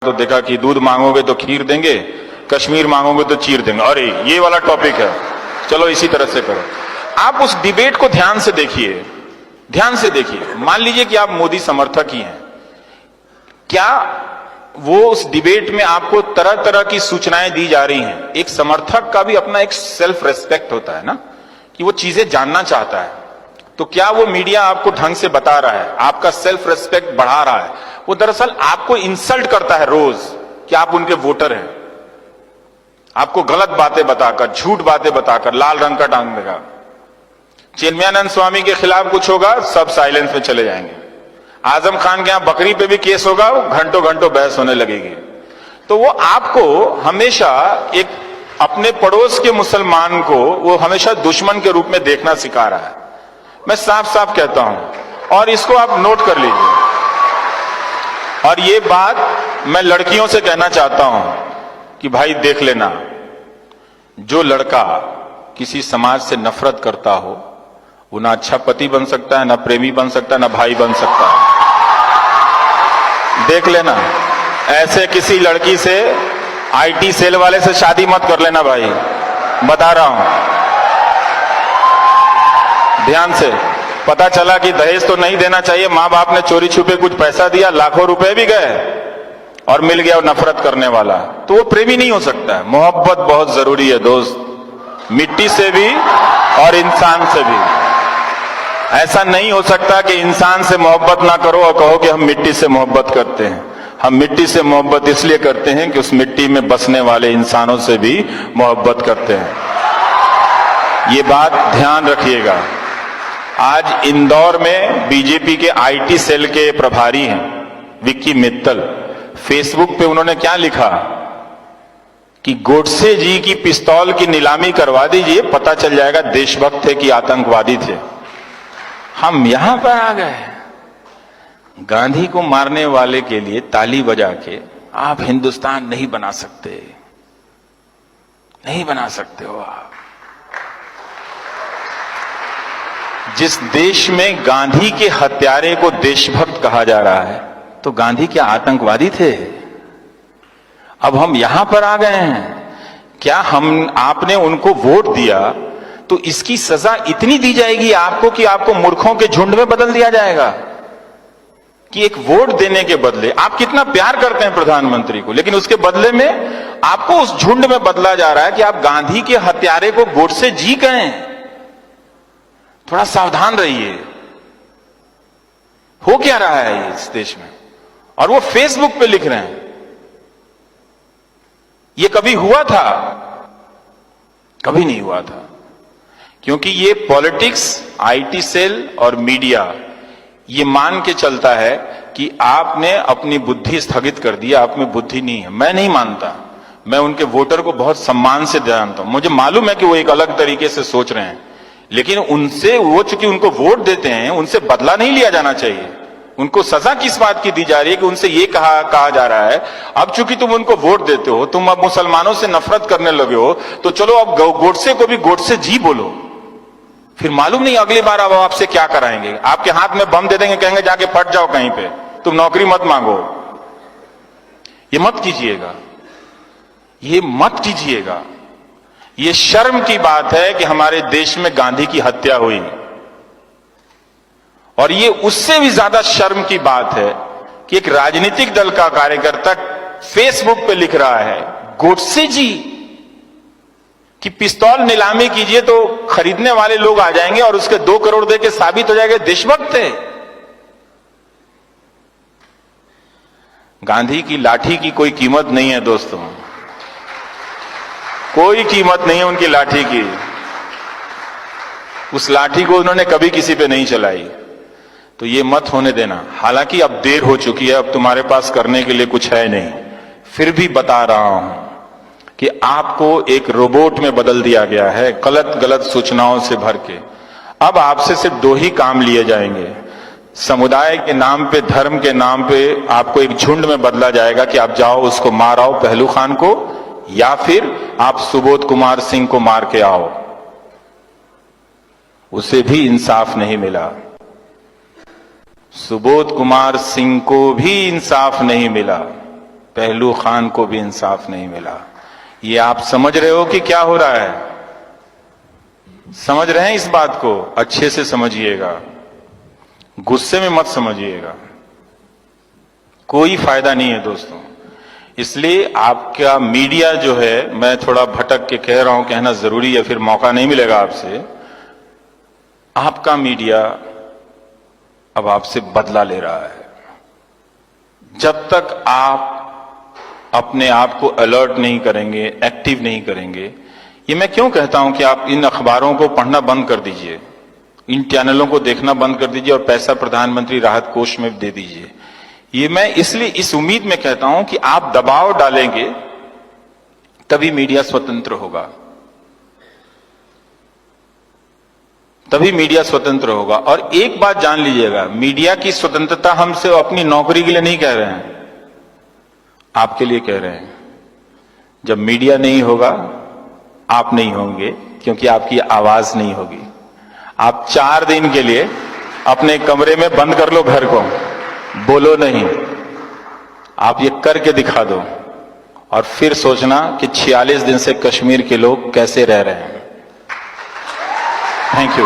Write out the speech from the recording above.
तो देखा कि दूध मांगोगे तो खीर देंगे, कश्मीर मांगोगे तो चीर देंगे। अरे ये वाला टॉपिक है, चलो इसी तरह से करो। आप उस डिबेट को ध्यान से देखिए, ध्यान से देखिए। मान लीजिए कि आप मोदी समर्थक ही हैं, क्या वो उस डिबेट में आपको तरह तरह की सूचनाएं दी जा रही हैं? एक समर्थक का भी अपना एक सेल्फ रेस्पेक्ट होता है ना, कि वो चीजें जानना चाहता है। तो क्या वो मीडिया आपको ढंग से बता रहा है, आपका सेल्फ रेस्पेक्ट बढ़ा रहा है? वो दरअसल आपको इंसल्ट करता है रोज कि आप उनके वोटर हैं, आपको गलत बातें बताकर, झूठ बातें बताकर लाल रंग का टांग देगा। चिन्मयानंद स्वामी के खिलाफ कुछ होगा, सब साइलेंस में चले जाएंगे। आजम खान के यहां बकरी पे भी केस होगा, घंटों घंटों बहस होने लगेगी। तो वो आपको हमेशा एक अपने पड़ोस के मुसलमान को वो हमेशा दुश्मन के रूप में देखना सिखा रहा है। मैं साफ साफ कहता हूं, और इसको आप नोट कर लीजिए। और ये बात मैं लड़कियों से कहना चाहता हूं कि भाई देख लेना, जो लड़का किसी समाज से नफरत करता हो वो ना अच्छा पति बन सकता है, ना प्रेमी बन सकता है, ना भाई बन सकता है। देख लेना, ऐसे किसी लड़की से, आईटी सेल वाले से शादी मत कर लेना भाई, बता रहा हूं ध्यान से। पता चला कि दहेज तो नहीं देना चाहिए, मां बाप ने चोरी छुपे कुछ पैसा दिया, लाखों रुपए भी गए और मिल गया वो नफरत करने वाला, तो वो प्रेमी नहीं हो सकता है। मोहब्बत बहुत जरूरी है दोस्त, मिट्टी से भी और इंसान से भी। ऐसा नहीं हो सकता कि इंसान से मोहब्बत ना करो और कहो कि हम मिट्टी से मोहब्बत करते हैं। हम मिट्टी से मोहब्बत इसलिए करते हैं कि उस मिट्टी में बसने वाले इंसानों से भी मोहब्बत करते हैं। ये बात ध्यान रखिएगा। आज इंदौर में बीजेपी के आईटी सेल के प्रभारी हैं विक्की मित्तल, फेसबुक पे उन्होंने क्या लिखा कि गोडसे जी की पिस्तौल की नीलामी करवा दीजिए, पता चल जाएगा देशभक्त थे कि आतंकवादी थे। हम यहां पर आ गए, गांधी को मारने वाले के लिए ताली बजा के आप हिंदुस्तान नहीं बना सकते, नहीं बना सकते हो आप। जिस देश में गांधी के हत्यारे को देशभक्त कहा जा रहा है, तो गांधी क्या आतंकवादी थे? अब हम यहां पर आ गए हैं, क्या आपने उनको वोट दिया तो इसकी सजा इतनी दी जाएगी आपको कि आपको मूर्खों के झुंड में बदल दिया जाएगा? कि एक वोट देने के बदले, आप कितना प्यार करते हैं प्रधानमंत्री को, लेकिन उसके बदले में आपको उस झुंड में बदला जा रहा है कि आप गांधी के हत्यारे को गोडसे जी कहें। थोड़ा सावधान रहिए, हो क्या रहा है इस देश में। और वो फेसबुक पे लिख रहे हैं, ये कभी हुआ था? कभी नहीं हुआ था। क्योंकि ये पॉलिटिक्स, आईटी सेल और मीडिया ये मान के चलता है कि आपने अपनी बुद्धि स्थगित कर दी, आप में बुद्धि नहीं है। मैं नहीं मानता, मैं उनके वोटर को बहुत सम्मान से जानता हूं, मुझे मालूम है कि वो एक अलग तरीके से सोच रहे हैं, लेकिन उनसे, वो चूंकि उनको वोट देते हैं, उनसे बदला नहीं लिया जाना चाहिए। उनको सजा किस बात की दी जा रही है कि उनसे ये कहा जा रहा है, अब चूंकि तुम उनको वोट देते हो, तुम अब मुसलमानों से नफरत करने लगे हो, तो चलो अब गोडसे को भी गोडसे जी बोलो। फिर मालूम नहीं अगली बार अब आपसे क्या कराएंगे, आपके हाथ में बम दे देंगे, कहेंगे जाके फट जाओ कहीं पे, तुम नौकरी मत मांगो। ये मत कीजिएगा, ये मत कीजिएगा। ये शर्म की बात है कि हमारे देश में गांधी की हत्या हुई, और ये उससे भी ज्यादा शर्म की बात है कि एक राजनीतिक दल का कार्यकर्ता फेसबुक पे लिख रहा है गोडसे जी कि पिस्तौल नीलामी कीजिए तो खरीदने वाले लोग आ जाएंगे और उसके 2 करोड़ दे के साबित हो जाएगा देशभक्त थे। गांधी की लाठी की कोई कीमत नहीं है दोस्तों, कोई कीमत नहीं है उनकी लाठी की। उस लाठी को उन्होंने कभी किसी पे नहीं चलाई, तो ये मत होने देना। हालांकि अब देर हो चुकी है, अब तुम्हारे पास करने के लिए कुछ है नहीं, फिर भी बता रहा हूं कि आपको एक रोबोट में बदल दिया गया है, गलत गलत सूचनाओं से भर के। अब आपसे सिर्फ 2 ही काम लिए जाएंगे, समुदाय के नाम पे, धर्म के नाम पे आपको एक झुंड में बदला जाएगा कि आप जाओ उसको मार आओ, पहलू खान को, या फिर आप सुबोध कुमार सिंह को मार के आओ। उसे भी इंसाफ नहीं मिला, सुबोध कुमार सिंह को भी इंसाफ नहीं मिला। पहलू खान को भी इंसाफ नहीं मिला। ये आप समझ रहे हो कि क्या हो रहा है? समझ रहे हैं इस बात को? अच्छे से समझिएगा, गुस्से में मत समझिएगा, कोई फायदा नहीं है दोस्तों। इसलिए आपका मीडिया जो है, मैं थोड़ा भटक के कह रहा हूं, कहना जरूरी है, फिर मौका नहीं मिलेगा आपसे। आपका मीडिया अब आपसे बदला ले रहा है। जब तक आप अपने आप को अलर्ट नहीं करेंगे, एक्टिव नहीं करेंगे, ये मैं क्यों कहता हूं कि आप इन अखबारों को पढ़ना बंद कर दीजिए, इन चैनलों को देखना बंद कर दीजिए और पैसा प्रधानमंत्री राहत कोष में दे दीजिए। ये मैं इसलिए इस उम्मीद में कहता हूं कि आप दबाव डालेंगे तभी मीडिया स्वतंत्र होगा, तभी मीडिया स्वतंत्र होगा। और एक बात जान लीजिएगा, मीडिया की स्वतंत्रता हमसे अपनी नौकरी के लिए नहीं कह रहे हैं, आपके लिए कह रहे हैं। जब मीडिया नहीं होगा, आप नहीं होंगे, क्योंकि आपकी आवाज नहीं होगी। आप 4 दिन के लिए अपने कमरे में बंद कर लो घर को, बोलो नहीं, आप ये करके दिखा दो और फिर सोचना कि 46 दिन से कश्मीर के लोग कैसे रह रहे हैं। Thank you.